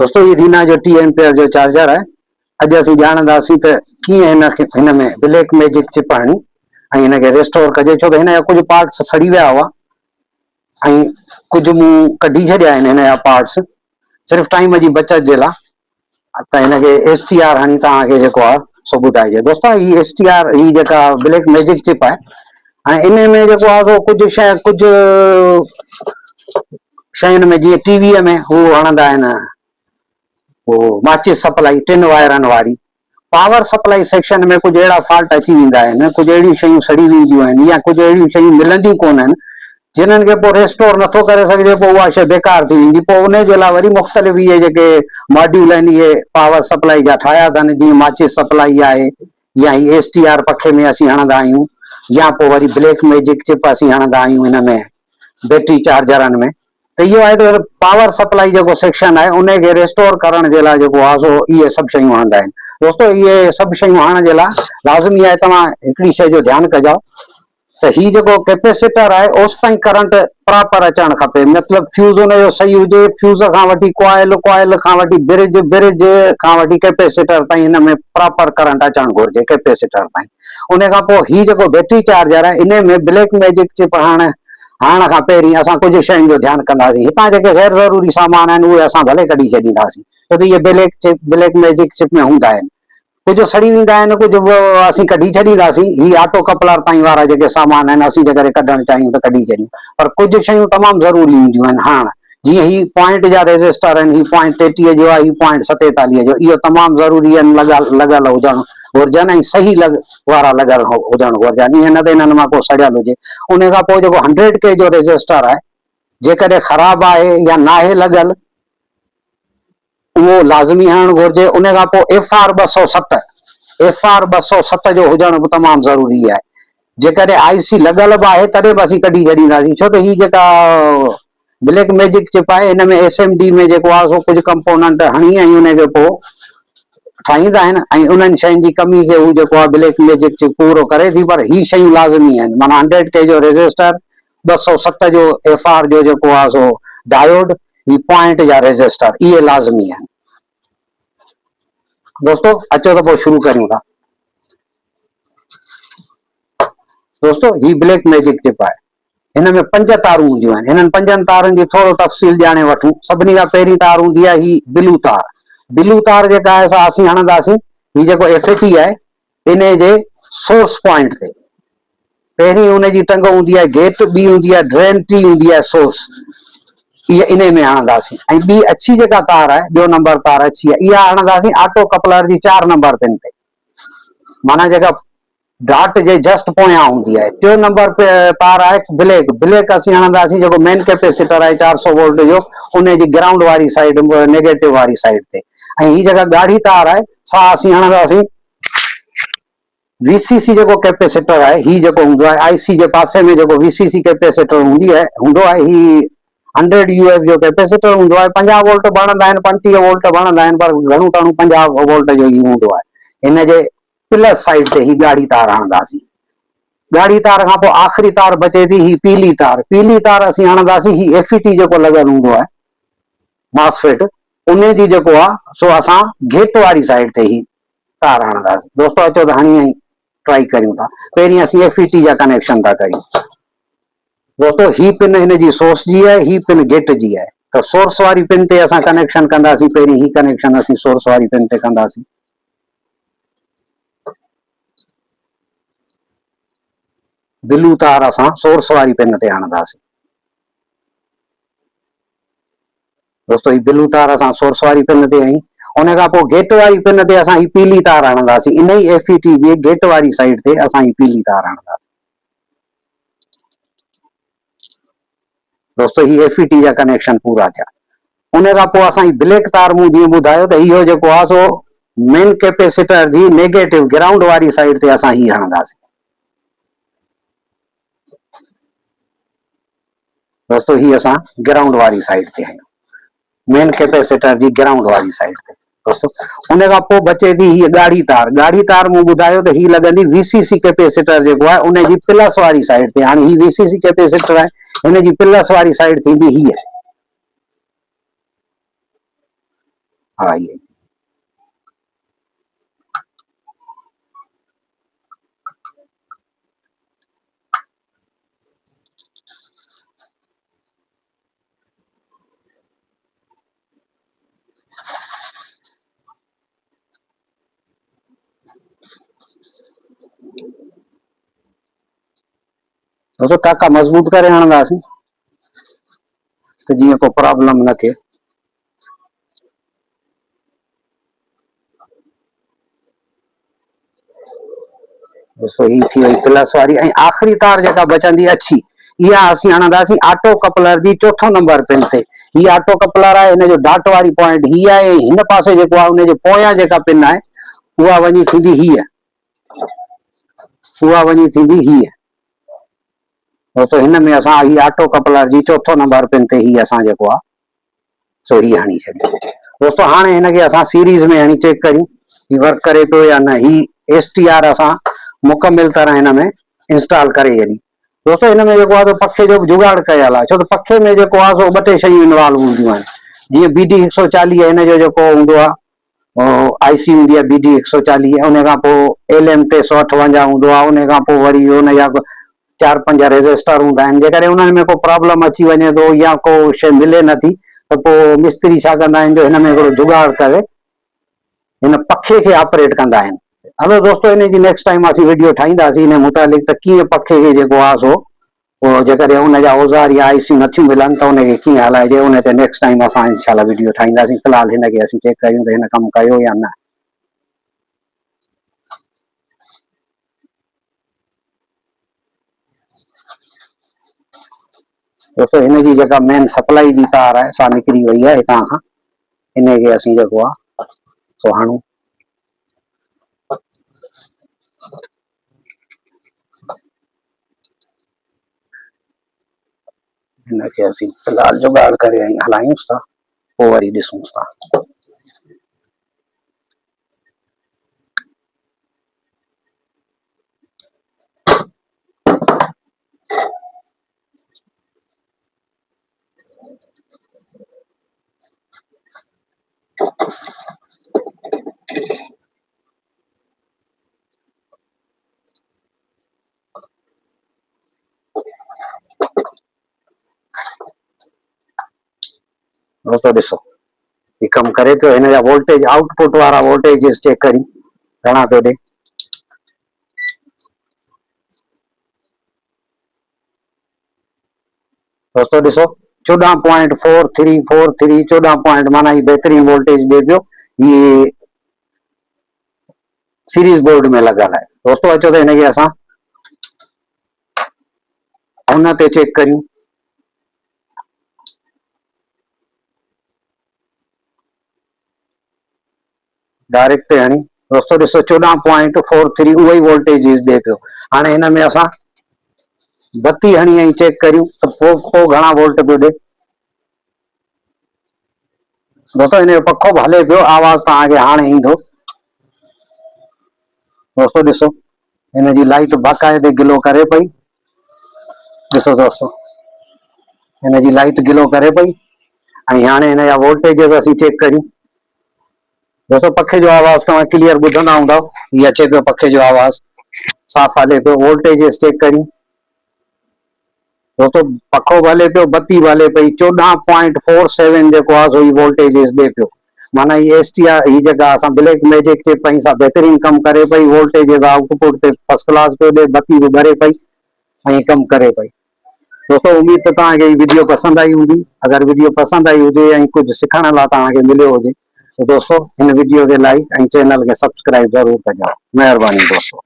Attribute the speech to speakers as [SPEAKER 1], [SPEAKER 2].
[SPEAKER 1] दोस्तों ये रीना जो 10 एम्पियर जो चार्जर है अज असीं ॼाणंदासीं त कीअं हिन में ब्लैक मैजिक चिप हणी ऐं हिनखे रिस्टोर कजे, छो त हिन जा कुझु पार्ट्स सड़ी विया हुआ ऐं कुझु मूं कढी छॾिया आहिनि हिन जा पार्ट्स सिर्फ़ु टाइम जी बचत जे लाइ, त हिनखे STR हणी तव्हांखे जेको आहे सो ॿुधाइजे। दोस्तों ही STR ही जेका ब्लैक मैजिक चिप आहे ऐं इन में जेको आहे सो कुझु शयुनि में जीअं टीवीअ में हू हणंदा आहिनि वो माचिस सप्लाई 3 वायरनि वारी, पावर सप्लाई सेक्शन में कुछ अड़ा फॉल्ट अची वेंदा आहिनि, कुछ अड़ी शयूं सड़ी वेंदियूं आहिनि या कुछ अड़ी शयूं मिलंदियूं कोन आहिनि जिन्हनि खे पोइ रेस्टोर नथो करे सघिजे, पोइ उहा शइ बेकार थी वेंदी। पोइ उन जे लाइ वरी मुख़्तलिफ़ इहे जेके मॉड्यूल आहिनि इहे पावर सप्लाई जा ठाहिया अथनि, जीअं माचिस सप्लाई आहे या ही STR पखे में असीं हणंदा आहियूं या पोइ वरी ब्लैक मैजिक चिप असीं हणंदा आहियूं हिन में बैटरी चार्जरनि में। त इहो आहे त पावर सप्लाई जेको सेक्शन आहे उनखे रेस्टोर करण जे लाइ जेको आहे सो इहे सभु शयूं हणंदा आहिनि। दोस्तों इहे सभु शयूं हणण जे लाइ लाज़मी आहे तव्हां हिकिड़ी शइ जो ध्यानु कजो त ही जेको कैपेसिटर आहे ओस ताईं करंट प्रॉपर अचणु खपे, मतिलबु फ्यूज़ हुनजो सही हुजे, फ्यूज़ खां वठी कॉइल खां वठी ब्रिज खां वठी कैपेसिटर ताईं हिन में प्रॉपर करंट अचणु घुरिजे कैपेसिटर ताईं। उन खां पोइ ही जेको बैटरी चार्जर आहे इन में ब्लैक मैजिक चिप हणण खां पहिरीं असां कुझु शयुनि जो ध्यानु कंदासीं। हितां जेके गैर ज़रूरी सामान आहिनि उहे असां भले कढी छॾींदासीं, छो त इहे ब्लैक मैजिक चिप में हूंदा आहिनि। कुझु सड़ी वेंदा आहिनि, कुझु असीं कढी छॾींदासीं, ही ऑटो कपलर ताईं वारा जेके सामान आहिनि असीं जेकॾहिं कढणु चाहियूं त कढी छॾियूं, पर कुझु शयूं तमामु ज़रूरी हूंदियूं आहिनि। हाणे जीअं ही पॉइंट जा रेजिस्टर आहिनि, ही पॉइंट 33 जो आहे, ही पॉइंट 47 जो, इहो तमामु ज़रूरी आहिनि, लॻल हुजणु घुरिजनि ऐं सही वारा लॻल हुजणु घुरिजनि, ईअं न त हिननि मां को सड़ियल हुजे। उन खां पोइ जेको 100K जो रेजिस्टर आहे जेकॾहिं ख़राबु आहे या नाहे लॻल उहो लाज़मी हणणु घुरिजे। उन खां पोइ FR 207 जो हुजणु बि तमामु ज़रूरी आहे। जेकॾहिं IC लॻल बि आहे तॾहिं बि असीं कढी छॾींदासीं, छो त ही जेका ब्लैक मैजिक चिप आहे हिन में SMD में जेको आहे सो कुझु कंपोनेंट हणी ऐं उनखे पोइ ठाहींदा आहिनि ऐं उन्हनि शयुनि जी कमी खे हू जेको आहे ब्लैक मैजिक चिप पूरो करे थी, पर ही शयूं लाज़मी आहिनि। माना 100K जो रेजिस्टर, 207 जो FR जो जेको आहे सो डायोड, ही पॉइंट जा रेजिस्टर, इहे लाज़मी आहिनि। दोस्तों अचो त पोइ शुरू करियूं था। दोस्तों ही ब्लैक मैजिक चिप आहे, हिन में 5 तारूं हूंदियूं आहिनि। हिननि 5 तारुनि जी थोरो तफ़सील ॼाणे वठूं। सभिनी खां पहिरीं तार हूंदी आहे ही ब्लू तार। ब्लू तार जेका आहे सा असीं हणंदासीं ही जेको FAT आहे इन जे सोर्स पॉइंट ते। पहिरीं हुनजी टंग हूंदी आहे गेट, ॿी हूंदी आहे ड्रेन, टी हूंदी आहे सोर्स, इहे इन में हणंदासीं। ऐं ॿी अछी जेका तार आहे, ॿियो नंबर तार अछी आहे, इहा हणंदासीं ऑटो कपलर जी 4 नंबर पिन ते, माना जेका डॉट जे जस्ट पोयां हूंदी आहे। 3 नंबर तार आहे ब्लैक असीं हणंदासीं जेको मेन कैपेसिटर आहे 400 वोल्ट जो, उन जी ग्राउंड वारी साइड, नेगेटिव वारी साइड ते। ऐं ही जेका ॻाढ़ी तार आहे सा असीं हणंदासीं VCC जेको कैपेसिटर आहे, ही जेको हूंदो आहे IC जे पासे में जेको VCC कैपेसिटर हूंदो आहे, ही 100 UF जो कैपेसिटर हूंदो आहे। 50 वोल्ट भरंदा आहिनि, 35 वोल्ट भरंदा आहिनि, पर घणो तणो 50 वोल्ट जो ही हूंदो आहे। हिन जे प्लस साइड ते ही ॻाढ़ी तार हणंदासीं। ॻाढ़ी तार खां पोइ आख़िरी तार बचे थी ही पीली तार। पीली तार असीं हणंदासीं ही FET जेको लॻल हूंदो आहे मॉसफेट, उन जी जेको आहे सो असां गेट वारी साइड ते ही तार हणंदासीं। दोस्तों अचो त हणी ऐं ट्राई करियूं था। पहिरीं असीं FET जा कनेक्शन था करियूं। दोस्तों ही पिन हिन जी सोर्स जी आहे, ही पिन गेट जी आहे। त सोर्स वारी पिन ते असां कनेक्शन कंदासीं। पहिरीं ही कनेक्शन असीं सोर्स वारी पिन ते कंदासीं। ब्लू तार असां सोर्स वारी पिन ते हणंदासीं। दोस्तों ही ब्लू तार असां सोर्स वारी पिन ते हणी, उन खां पोइ गेट वारी पिन ते असां ही पीली तार हणंदासीं। इन ही FET जे गेट वारी साइड ते असां ही पीली तार हणंदासीं। दोस्तों ही FET जा कनेक्शन पूरा थिया। उन खां पोइ असां ही ब्लैक तार मूं जीअं ॿुधायो त इहो जेको आहे सो मेन कैपेसिटर जी नेगेटिव ग्राउंड वारी साइड ते असां ही हणंदासीं। दोस्तों ही असां ग्राउंड वारी साइड ते हयूं, मेन कैपेसिटर जी ग्राउंड वारी साइड ते। दोस्तों उन खां पोइ बचे थी हीअ ॻाढ़ी तार। ॻाढ़ी तार मूं ॿुधायो त ही लॻंदी VCC कैपेसिटर जेको आहे उन जी प्लस वारी साइड ते। हाणे ही VCC कैपेसिटर आहे, हिन जी प्लस वारी साइड थींदी हीअ। हा ये तो टाका मजबूत करे आणंदासीं तो जीअं को प्रॉब्लम न थिए। ॾिसो ही थी वई प्लस वारी ऐं आख़िरी तार जेका बचंदी अछी इहा असीं हणंदासीं ऑटो कपलर जी चौथों नंबर पिन ते। ही ऑटो कपलर आहे, हिन जो डॉट वारी पॉइंट ही आहे, ऐं हिन पासे जेको आहे उनजे पोयां जेका पिन आहे उहा वञी थींदी हीअ, उहा वञी थींदी हीअ। दोस्तों हिन में असां ही ऑटो कपलर जी चौथों नंबर पिन ते ही असां जेको आहे सो ही हणी छॾियो। दोस्तों हाणे हिनखे असां सीरीज़ में हणी चेक करियूं ही वर्क करे पियो या न। ही STR असां मुकमिल तरह हिन में इंस्टॉल करे छॾी। दोस्तों हिन में जेको आहे पखे जो बि जुगाड़ कयल आहे, छो त पखे में जेको आहे सो ॿ टे शयूं इन्वॉल्व हूंदियूं आहिनि। जीअं BD140 हिन जो जेको हूंदो आहे IC हूंदी आहे BD140, उन खां पोइ LM358 हूंदो आहे, उन खां पोइ वरी हुन जा 4-5 रजिस्टर हूंदा आहिनि। जेकॾहिं उन्हनि में को प्रॉब्लम अची वञे थो या को शइ मिले नथी त पोइ मिस्त्री छा कंदा आहिनि जो हिन में हिकिड़ो जुगाड़ करे हिन पखे खे ऑपरेट कंदा आहिनि। हलो दोस्तों इन जी नेक्स्ट टाइम असीं वीडियो ठाहींदासीं इन मुतालिक़ त कीअं पखे खे जेको आहे सो पोइ जेकॾहिं हुनजा औज़ार या ICयूं नथियूं मिलनि त उनखे कीअं हलाइजे, उन ते नेक्स्ट टाइम असां इंशाल्लाह वीडियो ठाहींदासीं। फ़िलहाल हिनखे असीं चेक कयूं त हिन कमु कयो या न। दोस्तों हिन जी जेका मेन सप्लाई जी तार आहे सा निकिरी वई आहे हितां खां। इनखे असीं जेको आहे सो हणूं। हिनखे असीं फ़िलहाल जुगाड़ करे ऐं हलायूंसि था, पोइ वरी ॾिसूंसि था। दोस्तों ॾिसो ही कमु करे पियो। हिन जा वोल्टेज आउटपुट वारा वोल्टेज चेक करियूं घणा पियो ॾे। दोस्तों ॾिसो 14.4343, 14 पॉइंट माना ही बेहतरीन वोल्टेज ॾे पियो। ये सीरीज बोर्ड में लॻल आहे। दोस्तों अचो त हिनखे असां हुन ते चेक करियूं। डायरेक्ट ते हणी दोस्तों ॾिसो 14.43 उहो ई वोल्टेज ॾे पियो। हाणे हिन में असां बत्ती हणी ऐं चेक करियूं त पोइ घणा वोल्ट पियो ॾे। दोस्तों हिन जो पखो बि हले पियो, आवाज़ तव्हांखे हाणे ईंदो। दोस्तों ॾिसो हिन जी लाइट बाक़ाइदे गिलो करे पई। ॾिसो दोस्तों हिन जी लाइट गिलो करे पई ऐं हाणे हिन जा वोल्टेज असीं चेक करियूं। दोस्तों पखे जो आवाज़ तव्हां क्लियर ॿुधंदा हूंदव, हीअ अचे पियो पखे जो आवाज़ साफ़ हले पियो। वोल्टेज चेक करियूं। दोस्तों पखो बि हले पियो, बत्ती बि हले पई। 14.47 जेको आहे सो ही वोल्टेज ॾे पियो। माना ये STR ही जेका असां ब्लैक मैजिक चिप सां बेहतरीन कमु करे पई। वोल्टेज आउटपुट ते फर्स्ट क्लास पियो ॾे, बत्ती बि ॿरे पई ऐं कमु करे पई। दोस्तों उम्मीद त तव्हांखे वीडियो पसंदि आई हूंदी। अगरि वीडियो पसंदि आई हुजे ऐं कुझु सिखण लाइ तव्हांखे मिलियो हुजे तो दोस्तों हिन वीडियो खे लाइक ऐं चैनल खे सब्सक्राइब ज़रूर कजो। महिरबानी दोस्तों।